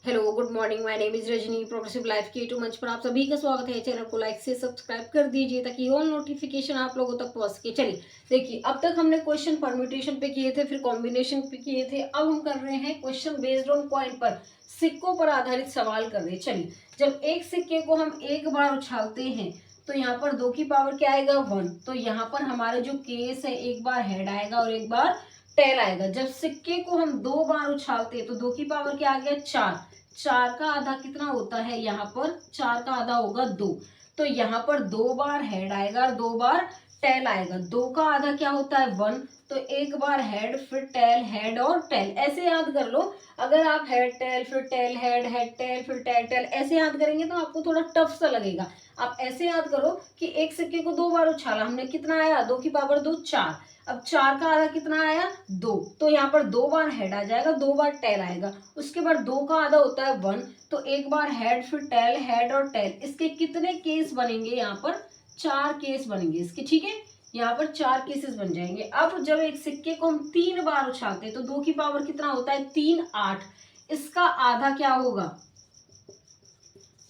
Hello good morning, my name is Rajni. Progressive life के to मंच पर आप सभी का स्वागत है। चैनल को लाइक से सब्सक्राइब कर दीजिए ताकि ऑल नोटिफिकेशन आप लोगों तक पहुंच सके। चलिए देखिए, अब तक हमने क्वेश्चन परम्यूटेशन पे किए थे, फिर कॉम्बिनेशन पे किए थे। अब हम कर रहे हैं क्वेश्चन बेस्ड ऑन कॉइन पर, सिक्कों पर आधारित सवाल कर रहे हैं। चलिए, जब एक सिक्के को हम एक बार उछालते हैं तो यहाँ पर 2 की पावर क्या आएगा 1। तो यहाँ पर हमारे जो केस है, एक बार हेड आएगा और एक बार टेल आएगा। जब सिक्के को हम 2 बार उछालते हैं तो 2 की पावर क्या आ गया 4। 4 का आधा कितना होता है, यहाँ पर 4 का आधा होगा 2। तो यहाँ पर 2 बार हेड आएगा और 2 बार टेल आएगा। 2 का आधा क्या होता है 1। तो एक बार हेड फिर टेल, हेड और टेल, ऐसे याद कर लो। अगर आप हेड टेल फिर टेल, हेड हेड टेल फिर टेल टेल ऐसे याद करेंगे तो आपको थोड़ा टफ सा लगेगा। आप ऐसे याद करो कि एक सिक्के को 2 बार उछाला हमने, कितना आया 2 की पावर 2 4। अब 4 का आधा कितना आया 2। तो यहाँ पर 2 बार हेड आ जाएगा, 2 बार टेल आएगा। उसके बाद 2 का आधा होता है 1। तो एक बार हेड फिर टेल, हेड और टेल। इसके कितने केस बनेंगे, यहाँ पर 4 केस बनेंगे इसके। ठीक है, यहाँ पर 4 केसेस बन जाएंगे। अब जब एक सिक्के को हम 3 बार उछालते हैं तो 2 की पावर कितना होता है 3 8। इसका आधा क्या होगा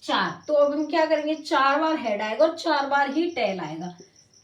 4। तो अब हम क्या करेंगे, 4 बार हेड आएगा और 4 बार ही टेल आएगा।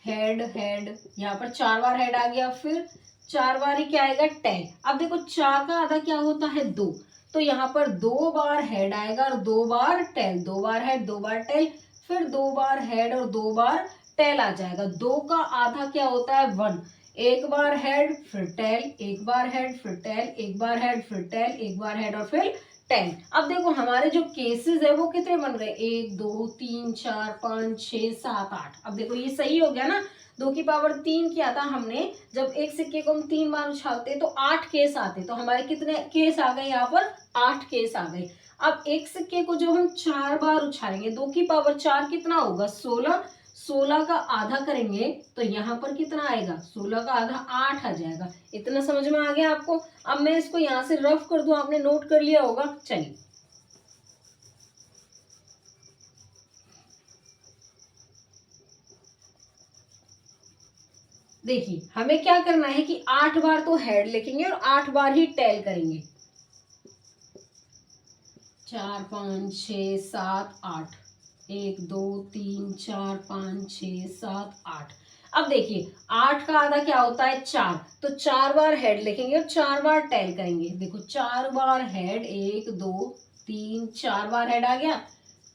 हेड हेड, यहाँ पर 4 बार हेड आ गया, फिर 4 बार ही क्या आएगा टेल। अब देखो 4 का आधा क्या होता है 2। तो यहाँ पर 2 बार हेड आएगा और 2 बार टेल, 2 बार हेड 2 बार टेल, फिर 2 बार हेड और 2 बार टेल आ जाएगा। 2 का आधा क्या होता है 1। एक बार हेड फिर टेल, एक बार हेड फिर टेल, एक बार हेड फिर टेल, एक बार हेड और फिर 10। अब देखो हमारे जो केसेस है वो कितने बन रहे हैं 1 2 3 4 5 6 7 8। अब देखो ये सही हो गया ना, 2 की पावर 3 किया था हमने। जब एक सिक्के को हम 3 बार उछालते तो 8 केस आते। तो हमारे कितने केस आ गए, यहाँ पर 8 केस आ गए। अब एक सिक्के को जो हम 4 बार उछालेंगे, 2 की पावर 4 कितना होगा 16। 16 का आधा करेंगे तो यहाँ पर कितना आएगा 16 का आधा 8 आ जाएगा। इतना समझ में आ गया आपको। अब मैं इसको यहाँ से रफ कर दूं, आपने नोट कर लिया होगा। चलिए देखिए, हमें क्या करना है कि 8 बार तो हेड लिखेंगे और 8 बार ही टेल करेंगे। 4 5 6 7 8, 1 2 3 4 5 6 7 8। अब देखिए 8 का आधा क्या होता है 4। तो 4 बार हेड लिखेंगे और 4 बार टेल करेंगे। देखो 4 बार हेड, 1 2 3 4 बार हेड आ गया,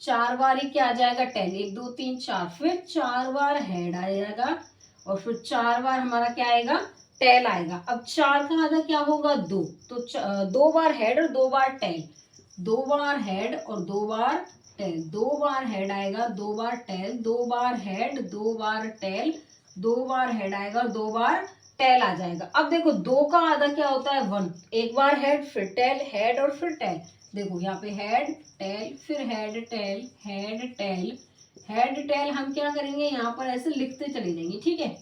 4 बार ही क्या आ जाएगा टेल, 1 2 3 4, फिर 4 बार हेड आ जाएगा और फिर 4 बार हमारा क्या आएगा टेल आएगा। अब 4 का आधा क्या होगा 2। तो 2 बार हेड और 2 बार टेल, 2 बार हेड और 2 बार टेल, 2 बार हेड आएगा 2 बार टेल, 2 बार हेड 2 बार टेल, 2 बार हेड आएगा और 2 बार टेल आ जाएगा। अब देखो 2 का आधा क्या होता है 1। एक बार हेड फिर टेल, हेड और फिर टेल। देखो यहाँ पे हेड टेल फिर head tail, head tail, head tell. हम क्या करेंगे यहाँ पर ऐसे लिखते चले जाएंगे। ठीक है,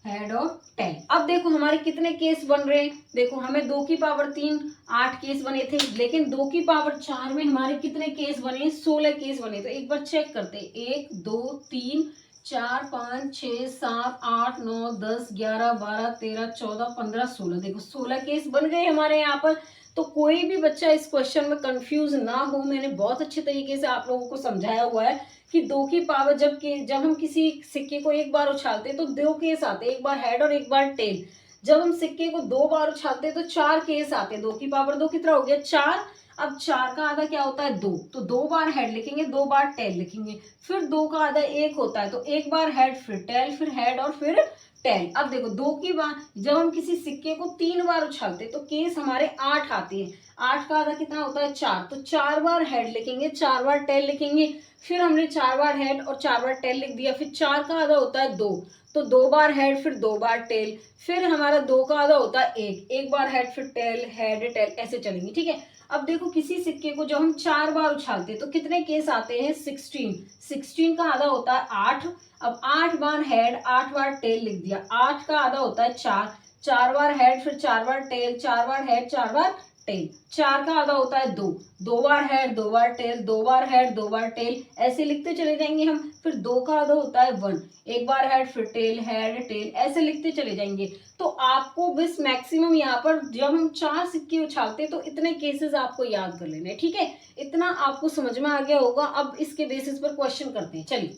हेड और टेल। अब देखो हमारे कितने केस बन रहे हैं। देखो हमें 2 की पावर 3 8 केस बने थे, लेकिन 2 की पावर 4 में हमारे कितने केस बने 16 केस बने। तो एक बार चेक करते हैं, 1 2 3 4 5 6 7 8 9 10 11 12 13 14 15 16। देखो 16 केस बन गए हमारे यहाँ पर। तो कोई भी बच्चा इस क्वेश्चन में कंफ्यूज ना हो, मैंने बहुत अच्छे तरीके से आप लोगों को समझाया हुआ है कि 2 की पावर जब हम किसी सिक्के को एक बार उछालते हैं तो 2 केस आते हैं, एक बार हेड और एक बार टेल। जब हम सिक्के को 2 बार उछालते हैं तो 4 केस आते हैं। 2 की पावर 2 कितना हो गया 4। अब 4 का आधा क्या होता है 2। तो 2 बार हेड लिखेंगे 2 बार टेल लिखेंगे, फिर 2 का आधा 1 होता है। तो एक बार हेड फिर टेल, फिर हेड और फिर टेल। अब देखो 2 की बार जब हम किसी सिक्के को 3 बार उछालते हैं तो केस हमारे 8 आते हैं। 8 का आधा कितना होता है 4। तो 4 बार हेड लिखेंगे 4 बार टेल लिखेंगे, फिर हमने 4 बार हेड और 4 बार टेल लिख दिया। फिर 4 का आधा होता है 2। तो 2 बार हेड फिर 2 बार टेल, फिर हमारा 2 का आधा होता है 1। एक बार हेड फिर टेल, हेड टेल, ऐसे चलेंगे। ठीक है, अब देखो किसी सिक्के को जब हम 4 बार उछालते हैं तो कितने केस आते हैं 16। 16 का आधा होता है 8। अब 8 बार हेड 8 बार टेल लिख दिया, 8 का आधा होता है 4। 4 बार हेड, फिर 4 बार टेल, 4 बार हेड, 4 बार टेल। 4 का आधा होता है 2, 2 बार हेड, 2 बार टेल, 2 बार हेड, 2 बार टेल, ऐसे लिखते चले जाएंगे हम। फिर 2 का आधा होता है 1, 1 बार हेड, फिर टेल, हेड, टेल, ऐसे लिखते चले जाएंगे। तो आपको बस मैक्सिमम यहाँ पर जब हम 4 सिक्के उछालते हैं तो इतने केसेस आपको याद कर लेने, ठीक है। इतना आपको समझ में आ गया होगा। अब इसके बेसिस पर क्वेश्चन करते हैं। चलिए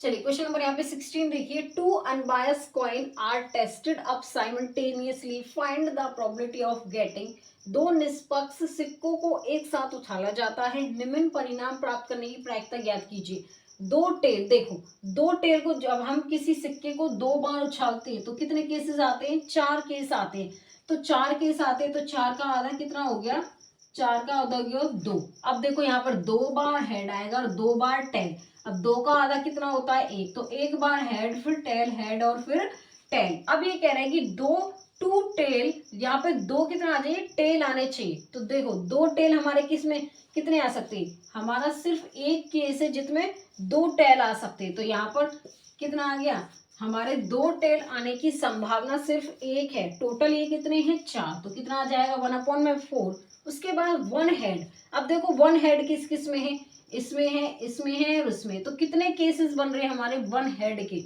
क्वेश्चन नंबर यहाँ पे 16 देखिए। 2 unbiased coin are tested up simultaneously, find the probability of getting. 2 निष्पक्ष सिक्कों को एक साथ उछाला जाता है, निम्न परिणाम प्राप्त करने की प्रायिकता ज्ञात कीजिए। 2 टेल, देखो 2 टेल को जब हम किसी सिक्के को 2 बार उछालते हैं तो कितने केसेस आते हैं? 4 केस आते हैं। तो 4 केस आते हैं तो 4 का आधा कितना हो गया? 4 का आधा हो गया 2। अब देखो यहाँ पर 2 बार हेड आएगा और 2 बार टेल। अब 2 का आधा कितना होता है? 1, तो 1 बार हेड, फिर टेल, हेड और फिर टेल। अब ये कह रहे हैं कि 2 टेल, यहाँ पे 2 कितना आ जाए? टेल आने चाहिए। तो देखो 2 टेल हमारे किस में कितने आ सकते हैं? हमारा सिर्फ एक केस है जिसमें 2 टेल आ सकते हैं। तो यहाँ पर कितना आ गया? हमारे 2 टेल आने की संभावना सिर्फ 1 है। टोटल ये कितने हैं? 4। तो कितना आ जाएगा? 1/4। उसके बाद 1 हेड। अब देखो 1 हेड किस किस में है? इसमें है, इसमें है और इसमें। तो कितने केसेस बन रहे हैं हमारे 1 हेड के?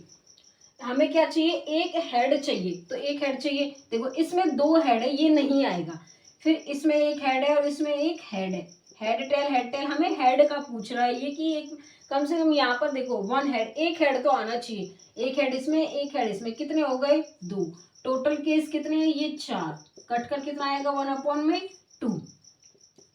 हमें क्या चाहिए? 1 हेड चाहिए। तो 1 हेड चाहिए। देखो इसमें 2 हेड है, ये नहीं आएगा। फिर इसमें 1 हेड है और इसमें 1 हेड है। हेड टेल, हमें हेड का पूछ रहा है ये कि एक कम से कम यहाँ पर देखो 1 हेड, 1 हेड तो आना चाहिए। 1 हेड इसमें, 1 हेड इसमें, कितने हो गए? 2। टोटल केस कितने हैं? ये 4। कट कर कितना आएगा? 1/2।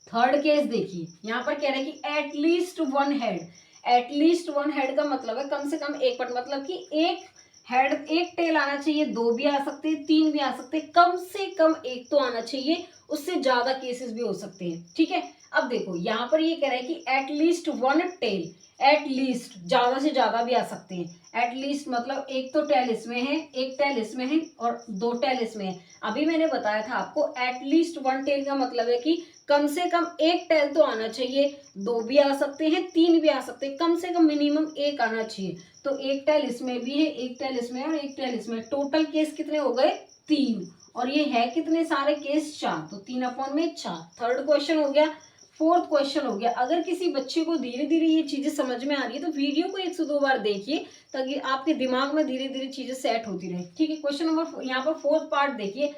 थर्ड केस देखिए, यहाँ पर कह रहे हैं कि एटलीस्ट 1 हेड। एटलीस्ट 1 हेड का मतलब है कम से कम एक पट, मतलब कि एक हेड, एक टेल आना चाहिए। 2 भी आ सकते हैं, 3 भी आ सकते हैं, कम से कम एक तो आना चाहिए। उससे ज्यादा केसेस भी हो सकते हैं, ठीक है। अब देखो यहाँ पर ये कह रहा है कि एटलीस्ट 1 टेल, एटलीस्ट ज्यादा से ज्यादा भी आ सकते हैं। एटलीस्ट मतलब एक तो टेल इसमें है, एक टेल इसमें है और 2 टेल इसमें है। अभी मैंने बताया था आपको एटलीस्ट 1 टेल का मतलब है कि कम से कम एक टेल तो आना चाहिए। 2 भी आ सकते हैं, 3 भी आ सकते हैं, कम से कम मिनिमम एक आना चाहिए। तो एक टेल इसमें भी है, एक टेल इसमें और एक टेल इसमें। टोटल केस कितने हो गए? 3। और ये है कितने सारे केस? 4। तो 3/4। थर्ड क्वेश्चन हो गया। फोर्थ क्वेश्चन हो गया। अगर किसी बच्चे को धीरे धीरे ये चीजें समझ में आ रही है तो वीडियो को 1 से 2 बार देखिए, ताकि आपके दिमाग में धीरे धीरे चीजें सेट होती रहे, ठीक है। क्वेश्चन नंबर यहाँ पर फोर्थ पार्ट देखिए।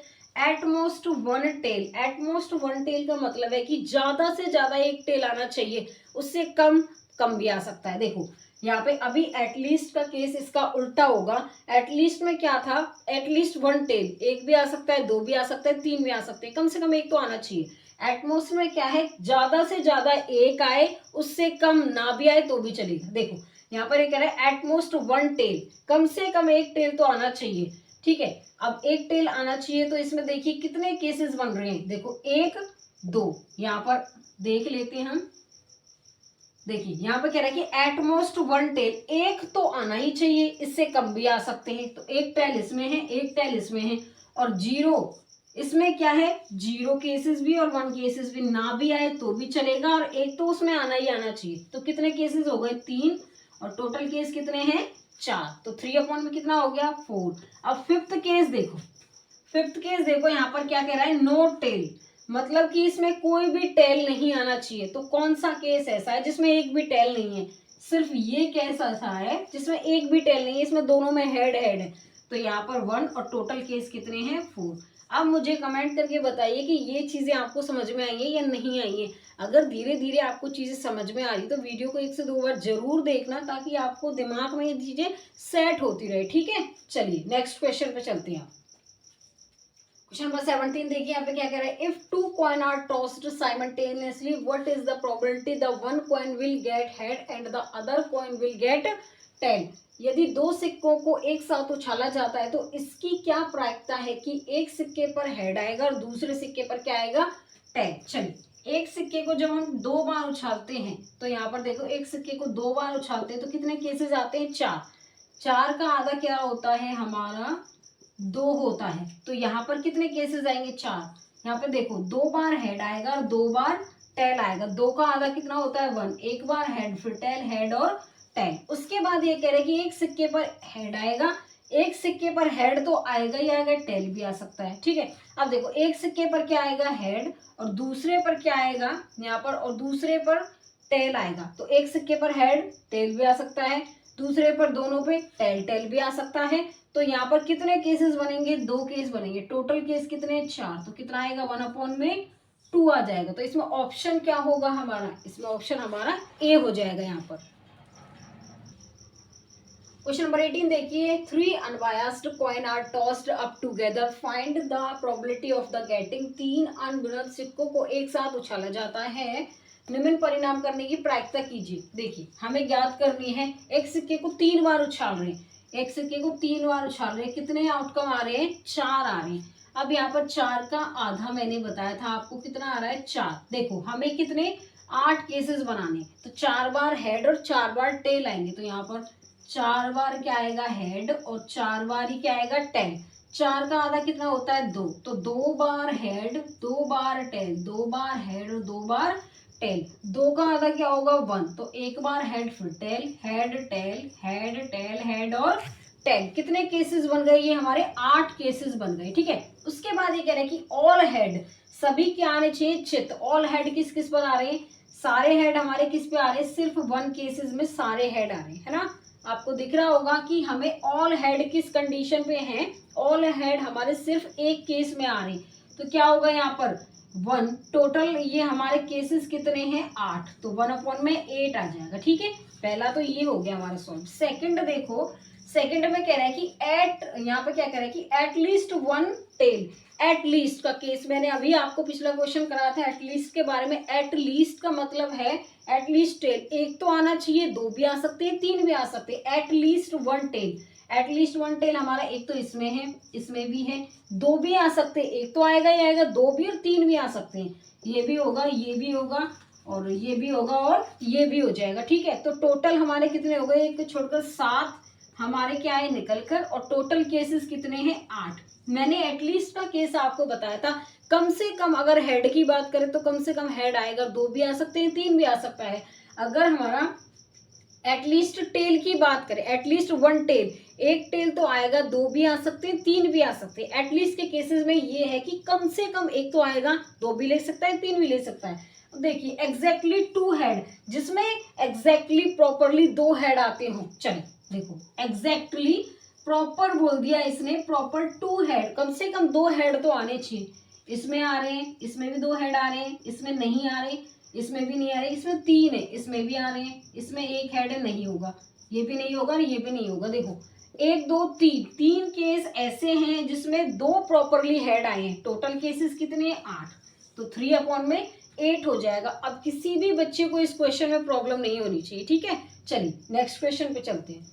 At most 1 tail. एटमोस्ट 1 टेल का मतलब है कि ज्यादा से ज्यादा एक टेल आना चाहिए, उससे कम कम भी आ सकता है। देखो यहाँ पे अभी एटलीस्ट का केस इसका उल्टा होगा। एटलीस्ट में क्या था? एटलीस्ट 1 टेल, एक भी आ सकता है, 2 भी आ सकता है, 3 भी आ सकते हैं, कम से कम एक तो आना चाहिए। एटमोस्ट में क्या है? ज्यादा से ज्यादा एक आए, उससे कम ना भी आए तो भी चलेगा। देखो यहाँ पर ये कह रहा है एटमोस्ट 1 टेल, कम से कम एक टेल तो आना चाहिए, ठीक है। अब एक टेल आना चाहिए तो इसमें देखिए कितने केसेस बन रहे हैं। देखो 1, 2, यहाँ पर देख लेते हैं हम। देखिए यहाँ पर कह रहा है कि एटमोस्ट 1 टेल, एक तो आना ही चाहिए, इससे कम भी आ सकते हैं। तो एक टेल इसमें है, एक टेल इसमें है और 0 इसमें क्या है? 0 केसेस भी और 1 केसेस भी, ना भी आए तो भी चलेगा और एक तो उसमें आना ही आना चाहिए। तो कितने केसेस हो गए? 3। और टोटल केस कितने हैं? 4। तो 3 में कितना हो गया? 4। अब फिफ्थ केस देखो। फिफ्थ केस देखो यहाँ पर क्या कह रहा है? नो टेल, मतलब कि इसमें कोई भी टेल नहीं आना चाहिए। तो कौन सा केस ऐसा है जिसमें एक भी टेल नहीं है? सिर्फ ये केस ऐसा है जिसमें एक भी टेल नहीं है, इसमें दोनों में हेड हेड है। तो यहाँ पर 1 और टोटल केस कितने हैं? 4। अब मुझे कमेंट करके बताइए कि ये चीजें आपको समझ में आई है या नहीं आई है। अगर धीरे धीरे आपको चीजें समझ में आ रही तो वीडियो को 1 से 2 बार जरूर देखना, ताकि आपको दिमाग में ये चीजें सेट होती रहे, ठीक है। चलिए नेक्स्ट क्वेश्चन पे चलते हैं। क्वेश्चन नंबर 17 देखिए, यहाँ पे क्या कह रहा है? If 2 coin are tossed simultaneously, what is the probability the 1 coin will get head and the other coin will get tail. यदि 2 सिक्कों को एक साथ उछाला जाता है तो इसकी क्या प्रायिकता है कि एक सिक्के पर हेड आएगा और दूसरे सिक्के पर क्या आएगा? टेल। चलिए एक सिक्के को जब हम 2 बार उछालते हैं तो यहाँ पर देखो एक सिक्के को 2 बार उछालते हैं तो कितने केसेस आते हैं? 4। 4 का आधा क्या होता है हमारा? 2 होता है। तो यहाँ पर कितने केसेस आएंगे? 4। यहाँ पे देखो 2 बार हेड आएगा और 2 बार टेल आएगा। 2 का आधा कितना होता है? 1। एक बार हेड, फिर टेल, हेड और टेल। उसके बाद ये कह रहे हैं कि एक सिक्के पर हेड आएगा, एक सिक्के पर हेड तो आएगा ही आएगा, टेल भी आ सकता है, ठीक है। अब देखो एक सिक्के पर क्या आएगा, हेड, और दूसरे पर क्या आएगा यहाँ पर, और दूसरे पर टेल आएगा। तो एक सिक्के पर हेड टेल भी आ सकता है, दूसरे पर दोनों पे टेल टेल भी आ सकता है। तो यहाँ पर कितने केसेस बनेंगे, 2 केस बनेंगे। टोटल केस कितने, 4। तो कितना आएगा, 1/2 आ जाएगा। तो इसमें ऑप्शन क्या होगा हमारा, इसमें ऑप्शन हमारा ए हो जाएगा यहाँ पर। क्वेश्चन नंबर 18 देखिए, 3 unbiased coin are tossed up together, find the probability of the getting. 3 अनगिनत सिक्कों को एक साथ उछाला जाता है, निम्न परिणाम करने की प्रायिकता कीजिए। देखिए हमें ज्ञात करनी है, एक सिक्के को 3 बार उछाल रहे हैं, एक सिक्के को 3 बार उछाल रहे हैं, कितने आउटकम आ रहे हैं, 4 आ रहे हैं। अब यहाँ पर 4 का आधा मैंने बताया था आपको, कितना आ रहा है, 4। देखो हमें कितने 8 केसेस बनाने, तो 4 बार हेड और 4 बार टेल आएंगे। तो यहाँ पर 4 बार क्या आएगा, हेड, और 4 बार ही क्या आएगा, टेल। 4 का आधा कितना होता है, 2। तो 2 बार हेड, 2 बार टेल, 2 बार हेड और 2 बार टेल। 2 का आधा क्या होगा, 1। तो 1 बार हेड फिर tail, head tail, head tail, head और टेल। कितने केसेस बन गए, ये हमारे 8 केसेस बन गए, ठीक है। उसके बाद ये कह रहे हैं कि ऑल हेड, सभी क्या आने चाहिए, चित। ऑल हेड किस किस पर आ रहे हैं, सारे हेड हमारे किस पे आ रहे हैं, सिर्फ 1 केसेस में सारे हेड आ रहे हैं, है ना। आपको दिख रहा होगा कि हमें ऑल हेड किस कंडीशन पे हैं, ऑल हेड हमारे सिर्फ एक केस में आ रहे हैं। तो क्या होगा यहाँ पर 1, टोटल ये हमारे केसेस कितने हैं, 8। तो 1/8 आ जाएगा, ठीक है। पहला तो ये हो गया हमारा सॉल्व। सेकंड देखो, सेकंड में कह रहा है कि एट, यहाँ पे क्या कह रहा है कि एटलीस्ट 1 टेल। एटलीस्ट का केस मैंने अभी आपको पिछला क्वेश्चन कराया था एटलीस्ट के बारे में। एटलीस्ट का मतलब है एटलीस्ट टेल, एक तो आना चाहिए, 2 भी आ सकते हैं, 3 भी आ सकते हैं। एटलीस्ट 1 टेल, एटलीस्ट 1 टेल हमारा एक तो इसमें है, इसमें भी है, 2 भी आ सकते हैं, एक तो आएगा ही आएगा, 2 भी और 3 भी आ सकते हैं। ये भी होगा, ये भी होगा, और ये भी होगा, और ये भी हो जाएगा, ठीक है। तो टोटल हमारे कितने हो गए, एक छोड़कर 7 हमारे क्या है निकल कर, और टोटल केसेस कितने हैं, 8। मैंने एटलीस्ट का केस आपको बताया था, कम से कम अगर हेड की बात करें तो कम से कम हेड आएगा, 2 भी आ सकते हैं, 3 भी आ सकता है। अगर हमारा एटलीस्ट टेल की बात करें, एटलीस्ट 1 टेल, एक टेल तो आएगा, 2 भी आ सकते हैं, 3 भी आ सकते हैं। एटलीस्ट के केसेस में ये है कि कम से कम एक तो आएगा, 2 भी ले सकता है, 3 भी ले सकता है। देखिए एग्जैक्टली 2 हेड, जिसमें एग्जैक्टली प्रॉपरली 2 हेड आते हो। चलिए देखो एग्जैक्टली प्रॉपर बोल दिया इसने, प्रॉपर 2 हेड, कम से कम 2 हेड तो आने चाहिए। इसमें आ रहे हैं, इसमें भी 2 हेड आ रहे हैं, इसमें नहीं आ रहे, इसमें भी नहीं आ रहे, इसमें 3 है, इसमें भी आ रहे हैं, इसमें 1 हेड है, नहीं होगा, ये भी नहीं होगा, ये भी नहीं होगा। देखो 1 2 3 केस ऐसे हैं जिसमें 2 प्रॉपरली हेड आए हैं। टोटल केसेस कितने हैं, 8। तो 3/8 हो जाएगा। अब किसी भी बच्चे को इस क्वेश्चन में प्रॉब्लम नहीं होनी चाहिए, ठीक है। चलिए नेक्स्ट क्वेश्चन पे चलते हैं।